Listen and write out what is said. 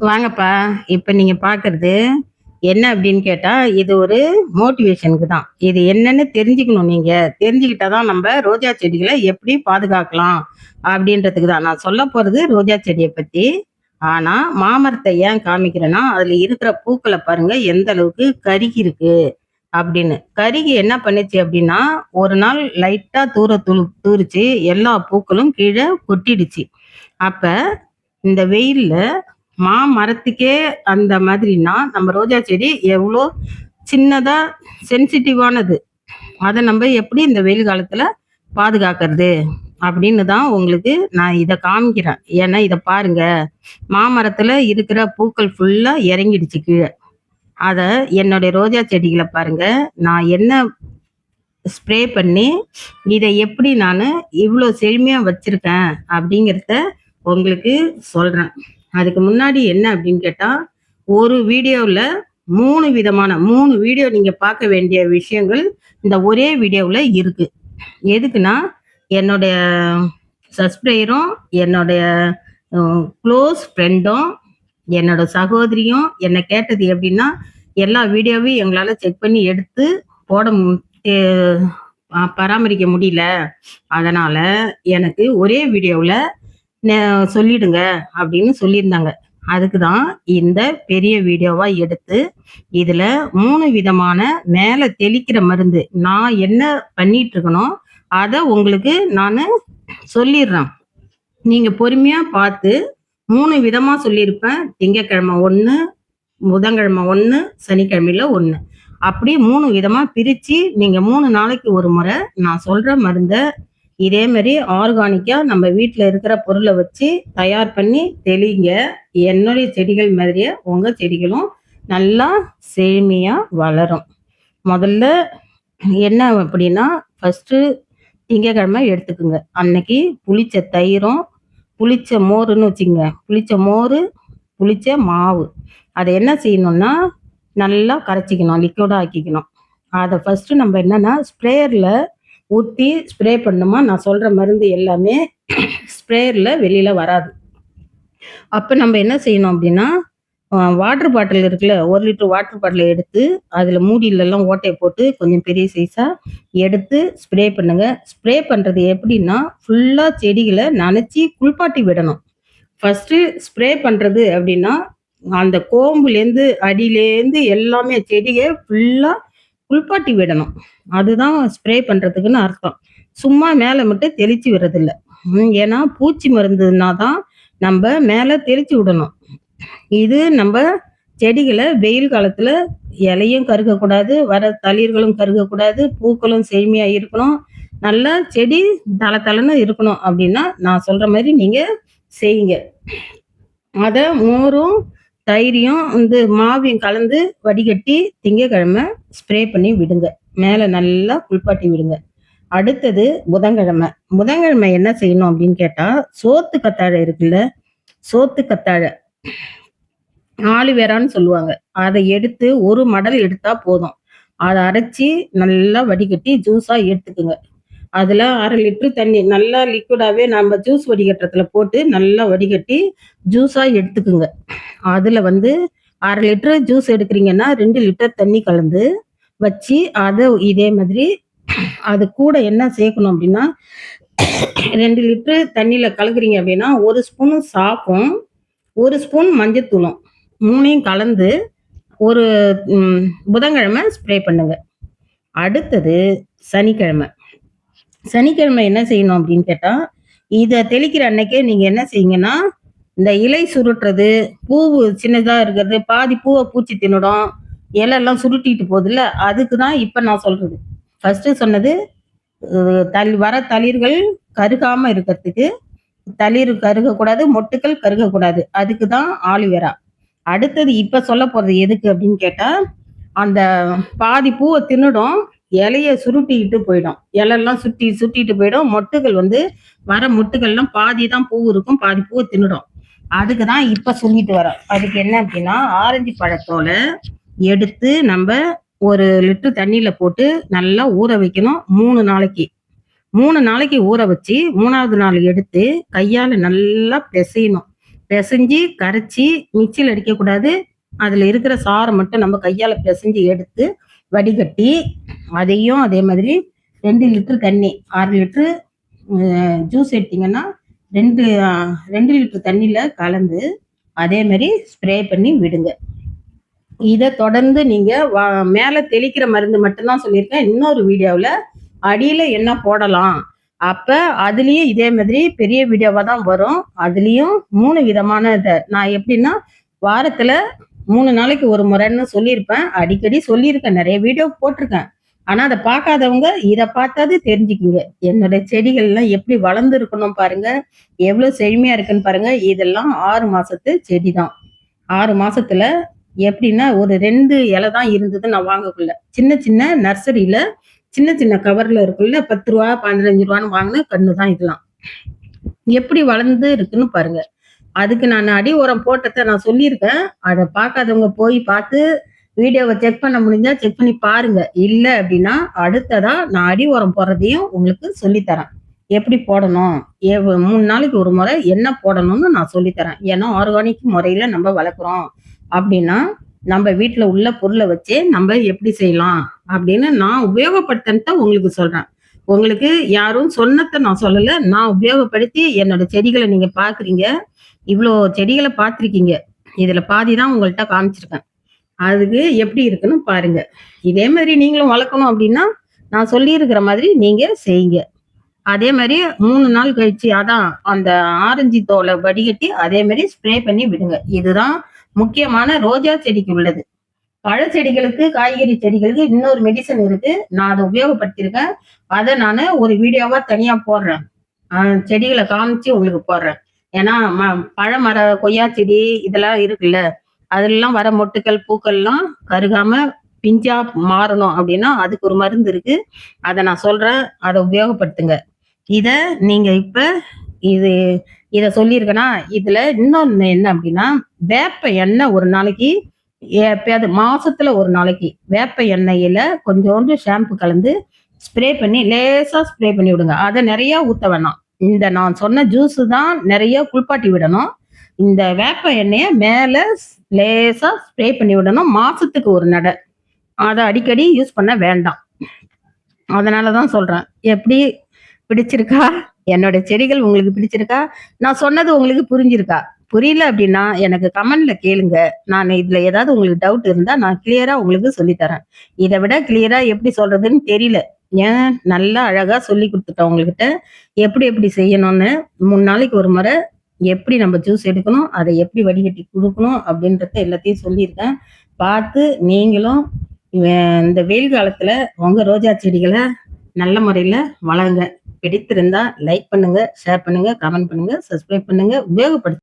வாங்கப்பா. இப்ப நீங்க பார்க்கறது என்ன அப்படின்னு கேட்டா, இது ஒரு மோட்டிவேஷனுக்கு தான். இது என்னன்னு தெரிஞ்சுக்கணும் நீங்க. தெரிஞ்சுக்கிட்டா தான் நம்ப ரோஜா செடிகள எப்படி பாதுகாக்கலாம் அப்படின்றதுக்கு தான். நான் சொல்லப் போறது ரோஜா செடிய பத்தி. ஆனா, மாமரத்த ஏன் காமிக்கிறேன்னா, அதுல இருக்கிற பூக்கள பாருங்க எந்த அளவுக்கு கருகியிருக்கு அப்படின்னு. கருகி என்ன பண்ணுச்சு அப்படின்னா, ஒரு நாள் லைட்டா தூறுச்சு. எல்லா பூக்களும் கீழ கொட்டிடுச்சு. அப்ப இந்த வெயில்ல மாமரத்துக்கே அந்த மாதிரின்னா, நம்ம ரோஜா செடி எவ்ளோ சின்னதா சென்சிட்டிவானது. அத நம்ப எப்படி இந்த வெயில் காலத்துல பாதுகாக்கிறது? அப்படின்னு தான் உங்களுக்கு நான் இத காமிக்கிறேன். ஏன்னா, இத பாருங்க. மாமரத்துல இருக்கிற பூக்கள் ஃபுல்லா இறங்கிடுச்சு கீழ. அத என்னுடைய ரோஜா செடிகள பாருங்க. நான் என்ன ஸ்ப்ரே பண்ணி, இத எப்படி நானு இவ்ளோ செழுமையா வச்சிருக்கேன் அப்படிங்கிறத உங்களுக்கு சொல்றேன். அதுக்கு முன்னாடி என்ன அப்படின்னு கேட்டா, ஒரு வீடியோவுல 3 விதமான 3 வீடியோ நீங்க பார்க்க வேண்டிய விஷயங்கள் இந்த ஒரே வீடியோவுல இருக்கு. எதுக்குன்னா, என்னுடைய சப்ஸ்கிரைபரும், என்னுடைய க்ளோஸ் ஃப்ரெண்டும், என்னோட சகோதரியும் என்ன கேட்டது எப்படின்னா, எல்லா வீடியோவையும் எங்களால செக் பண்ணி எடுத்து போட மு எ பராமரிக்க முடியல. அதனால எனக்கு ஒரே வீடியோவுல ந சொல்லிடுங்க அப்படின்னு சொல்லியிருந்தாங்க. அதுக்கு தான் இந்த பெரிய வீடியோவா எடுத்து, இதுல 3 விதமான மேல தெளிக்கிற மருந்து, நான் என்ன பண்ணிட்டு இருக்கனோ, அத உங்களுக்கு நானு சொல்லிர்றேன். நீங்க பொறுமையா பார்த்து 3 விதமா சொல்லியிருப்பேன். திங்கட்கிழமை 1, புதன்கிழமை 1, சனிக்கிழமையில 1. அப்படி 3 விதமா பிரிச்சு, நீங்க 3 நாளைக்கு ஒரு முறை நான் சொல்ற மருந்த இதே மாரி ஆர்கானிக்கா நம்ம வீட்ல இருக்கிற பொருள வச்சு தயார் பண்ணி தெளிங்க. என்னுடைய செடிகள் மாதிரியே உங்க செடிகளும் நல்லா செழுமையா வளரும். முதல்ல என்ன அப்படின்னா, ஃபர்ஸ்ட்டு திங்கட்கிழமை எடுத்துக்குங்க. அன்னைக்கு புளிச்ச தயிரும், புளிச்ச மோருன்னு வச்சுக்கங்க. புளிச்ச மோரு, புளிச்ச மாவு. அத என்ன செய்யணும்னா, நல்லா கரைச்சிக்கணும். லிக்விடா ஆக்கிக்கணும். அத ஃபர்ஸ்ட்டு நம்ம என்னன்னா, ஸ்ப்ரேயர்ல ஊத்தி ஸ்ப்ரே பண்ணணுமா, நான் சொல்ற மருந்து எல்லாமே ஸ்ப்ரேயர்ல வெளியில வராது. அப்ப நம்ம என்ன செய்யணும் அப்படின்னா, வாட்டர் பாட்டில் இருக்குல்ல, 1 லிட்டர் வாட்டர் பாட்டில எடுத்து, அதில மூடிலலாம் ஓட்டைய போட்டு கொஞ்சம் பெரிய சைஸா எடுத்து ஸ்ப்ரே பண்ணுங்க. ஸ்ப்ரே பண்றது எப்படின்னா, ஃபுல்லா செடிகள நனைச்சி குளிப்பாட்டி விடணும். ஃபர்ஸ்ட்டு ஸ்ப்ரே பண்றது அப்படின்னா, அந்த கோம்புலேருந்து, அடியிலேருந்து எல்லாமே செடிய ஃபுல்லா குளிப்பாட்டி விடணும். அதுதான் ஸ்ப்ரே பண்றதுக்குன்னு அர்த்தம். சும்மா மேல மட்டும் தெளிச்சு விடுறதில்ல. ஏன்னா பூச்சி மருந்துனா தான் நம்ப மேல தெளிச்சு விடணும். இது நம்ப செடிகள வெயில் காலத்துல இலையும் கருகக்கூடாது, வர தளிர்களும் கருகக்கூடாது, பூக்களும் செழுமையா இருக்கணும். நல்லா செடி தளதளன்னு இருக்கணும் அப்படின்னா, நான் சொல்ற மாரி நீங்க செய்யுங்க. அத மோரும், தயிரையும் மாவையும் கலந்து வடிகட்டி திங்கட்கிழமை ஸ்ப்ரே பண்ணி விடுங்க. மேல நல்லா குளிப்பாட்டி விடுங்க. அடுத்தது புதன்கிழமை. புதன்கிழமை என்ன செய்யணும் அப்படின்னு கேட்டா, சோத்து கத்தாழை இருக்குல்ல, சோத்து கத்தாழை, ஆலிவேரான்னு சொல்லுவாங்க. அத எடுத்து 1 மடல் எடுத்தா போதும். அத அரைச்சு நல்லா வடிகட்டி ஜூஸா எடுத்துக்குங்க. அதுல 1/2 லிட்டர் தண்ணி நல்லா லிக்விடாவே நம்ம ஜூஸ் வடிகட்டுறதுல போட்டு நல்லா வடிகட்டி ஜூஸா எடுத்துக்குங்க. அதுல 1/2 லிட்டர் ஜூஸ் எடுக்குறீங்கன்னா, 2 லிட்டர் தண்ணி கலந்து வச்சு, அத இதே மாதிரி அது கூட என்ன சேர்க்கணும் அப்படின்னா, 2 லிட்டர் தண்ணீல கலக்குறீங்க அப்படின்னா, 1 ஸ்பூன் சாப்பும், 1 ஸ்பூன் மஞ்சத்தூளும் 3யும் கலந்து ஒரு புதன்கிழமை ஸ்ப்ரே பண்ணுங்க. அடுத்தது சனிக்கிழமை. சனிக்கிழமை என்ன செய்யணும் அப்படின்னு கேட்டா, இத தெளிக்கிற அன்னைக்கே நீங்க என்ன செய்யுங்கன்னா, இந்த இலை சுருட்டுறது, பூவு சின்னதா இருக்கிறது, பாதி பூவ பூச்சி தின்னுடும். இலைலாம் சுருட்டிட்டு போகுதுல்ல, அதுக்கு தான் இப்ப நான் சொல்றது. ஃபர்ஸ்ட்டு சொன்னது வர தளிர்கள் கருகாம இருக்கிறதுக்கு, தளிர் கருகக்கூடாது, மொட்டுக்கள் கருகக்கூடாது. அதுக்கு தான் ஆலிவேரா. அடுத்தது இப்ப சொல்லப் போறது எதுக்கு அப்படின்னு கேட்டா, அந்த பாதி பூவ தின்னுடும். இலைய சுருட்டிக்கிட்டு போயிடும். இலைலாம் சுட்டிட்டு போயிடும். மொட்டுகள் வர மொட்டுகள்லாம் பாதி தான் பூ இருக்கும். பாதி பூவ தின்னுடும். அதுக்கு தான் இப்ப சொல்லிட்டு வரேன். அதுக்கு என்ன அப்படின்னா, ஆரஞ்சு பழத்தோல எடுத்து நம்ப 1 லிட்டர் தண்ணீல போட்டு நல்லா ஊற வைக்கணும் 3 நாளைக்கு. 3 நாளைக்கு ஊற வச்சு 3வது நாள் எடுத்து கையால நல்லா பிசையணும். பிசைஞ்சு கரைச்சி மிக்சியில் அடிக்கக்கூடாது. அதில் இருக்கிற சாறை மட்டும் நம்ம கையால் பிசைஞ்சு எடுத்து வடிகட்டி அதையும் அதே மாதிரி 2 லிட்டர் தண்ணி 6 லிட்டரு ஜூஸ் எடுத்தீங்கன்னா 2 தண்ணியில் கலந்து அதே மாதிரி ஸ்ப்ரே பண்ணி விடுங்க. இதை தொடர்ந்து நீங்க மேல தெளிக்கிற மருந்து மட்டும்தான் சொல்லியிருக்கேன். இன்னொரு வீடியோவில் அடியில என்ன போடலாம் அப்ப அதுலயும் இதே மாதிரி பெரிய வீடியோவா தான் வரும். அதுலயும் 3 விதமான நான் எப்படின்னா வாரத்துல 3 நாளைக்கு ஒரு முறைன்னு சொல்லியிருப்பேன். அடிக்கடி சொல்லியிருக்கேன், நிறைய வீடியோ போட்டிருக்கேன். ஆனா அதை பார்க்காதவங்க இதை பார்த்தாது தெரிஞ்சுக்குங்க. என்னோட செடிகள் எல்லாம் எப்படி வளர்ந்து இருக்கணும் பாருங்க, எவ்வளவு செழுமையா இருக்குன்னு பாருங்க. இதெல்லாம் 6 மாசத்து செடி தான். 6 மாசத்துல எப்படின்னா ஒரு 2 இலை தான் இருந்தது நான் வாங்கக்குள்ள. சின்ன சின்ன நர்சரியில சின்ன சின்ன கவர்ல இருக்குல்ல, 10 ரூபா 15 ரூபான்னு வாங்கின கண்ணு தான் இதெல்லாம். எப்படி வளர்ந்து இருக்குன்னு பாருங்க. அதுக்கு நான் அடி உரம் போட்டதை நான் சொல்லியிருக்கேன். அதை பார்க்காதவங்க போய் பார்த்து வீடியோவை செக் பண்ண முடிஞ்சா செக் பண்ணி பாருங்க. இல்லை அப்படின்னா அடுத்ததா நான் அடி உரம் போடுறதையும் உங்களுக்கு சொல்லித்தரேன். எப்படி போடணும், 3 நாளைக்கு ஒரு முறை என்ன போடணும்னு நான் சொல்லித்தரேன். ஏன்னா ஆர்கானிக் முறையில நம்ம வளர்க்குறோம் அப்படின்னா நம்ம வீட்டுல உள்ள பொருளை வச்சே நம்ம எப்படி செய்யலாம் அப்படின்னு நான் உபயோகப்படுத்தன்ட்டு உங்களுக்கு சொல்றேன். உங்களுக்கு யாரும் சொன்னதை நான் சொல்லல, நான் உபயோகப்படுத்தி என்னோட செடிகளை நீங்க பாக்குறீங்க. இவ்வளோ செடிகளை பார்த்துருக்கீங்க. இதுல பாதி தான் உங்கள்கிட்ட காமிச்சிருக்கேன். அதுக்கு எப்படி இருக்குன்னு பாருங்க. இதே மாதிரி நீங்களும் வளர்க்கணும் அப்படின்னா நான் சொல்லியிருக்கிற மாதிரி நீங்க செய்யுங்க. அதே மாதிரி 3 நாள் கழிச்சு அதான் அந்த ஆரஞ்சு தோலை வடிகட்டி அதே மாதிரி ஸ்ப்ரே பண்ணி விடுங்க. இதுதான் முக்கியமான ரோஜா செடிக்கு உள்ளது. பழ செடிகளுக்கு, காய்கறி செடிகளுக்கு இன்னொரு மெடிசன் இருக்கு. நான் அதை உபயோகப்படுத்தியிருக்கேன். அதை நான் ஒரு வீடியோவா தனியா போடுறேன். செடிகளை காமிச்சு உங்களுக்கு போடுறேன். ஏன்னா பழமர கொய்யா செடி இதெல்லாம் இருக்குல்ல, அதெல்லாம் வர மொட்டுக்கள் பூக்கள்லாம் கருகாம பிஞ்சா மாறணும் அப்படின்னா அதுக்கு ஒரு மருந்து இருக்கு. அதை நான் சொல்றேன், அதை உபயோகப்படுத்துங்க. இத நீங்க இப்ப இது இத சொல்லியிருக்கேனா, இதுல இன்னொன்னு என்ன அப்படின்னா, வேப்ப எண்ணெய் ஒரு நாளைக்கு எப்பயாவது மாசத்துல ஒரு நாளைக்கு வேப்ப எண்ணெயில கொஞ்சோண்டு ஷாம்பு கலந்து ஸ்ப்ரே பண்ணி லேசா ஸ்ப்ரே பண்ணி விடுங்க. அதை நிறைய ஊத்த வேணாம். இந்த நான் சொன்ன ஜூஸ் தான் நிறைய குளிப்பாட்டி விடணும். இந்த வேப்ப எண்ணெய மேல லேசா ஸ்ப்ரே பண்ணி விடணும். மாசத்துக்கு ஒரு நடை. அதை அடிக்கடி யூஸ் பண்ண வேண்டாம். அதனாலதான் சொல்றேன். எப்படி பிடிச்சிருக்கா? என்னோட செடிகள் உங்களுக்கு பிடிச்சிருக்கா? நான் சொன்னது உங்களுக்கு புரிஞ்சிருக்கா? புரியல அப்படின்னா எனக்கு கமெண்ட்ல கேளுங்க. நான் இதுல ஏதாவது உங்களுக்கு டவுட் இருந்தா நான் கிளியரா உங்களுக்கு சொல்லித்தரேன். இதை விட கிளியரா எப்படி சொல்றதுன்னு தெரியல. ஏன் நல்லா அழகா சொல்லி கொடுத்துட்டேன் உங்ககிட்ட. எப்படி எப்படி செய்யணும்னு 3 நாளைக்கு ஒரு முறை எப்படி நம்ம ஜூஸ் எடுக்கணும், அதை எப்படி வடிகட்டி கொடுக்கணும் அப்படின்றத எல்லாத்தையும் சொல்லியிருக்கேன். பார்த்து நீங்களும் இந்த வெயில் காலத்துல உங்க ரோஜா செடிகளை நல்ல முறையில வளருங்க. பிடித்திருந்தா லைக் பண்ணுங்க, ஷேர் பண்ணுங்க, கமெண்ட் பண்ணுங்க, சப்ஸ்கிரைப் பண்ணுங்க, உபயோகப்படுத்துங்க.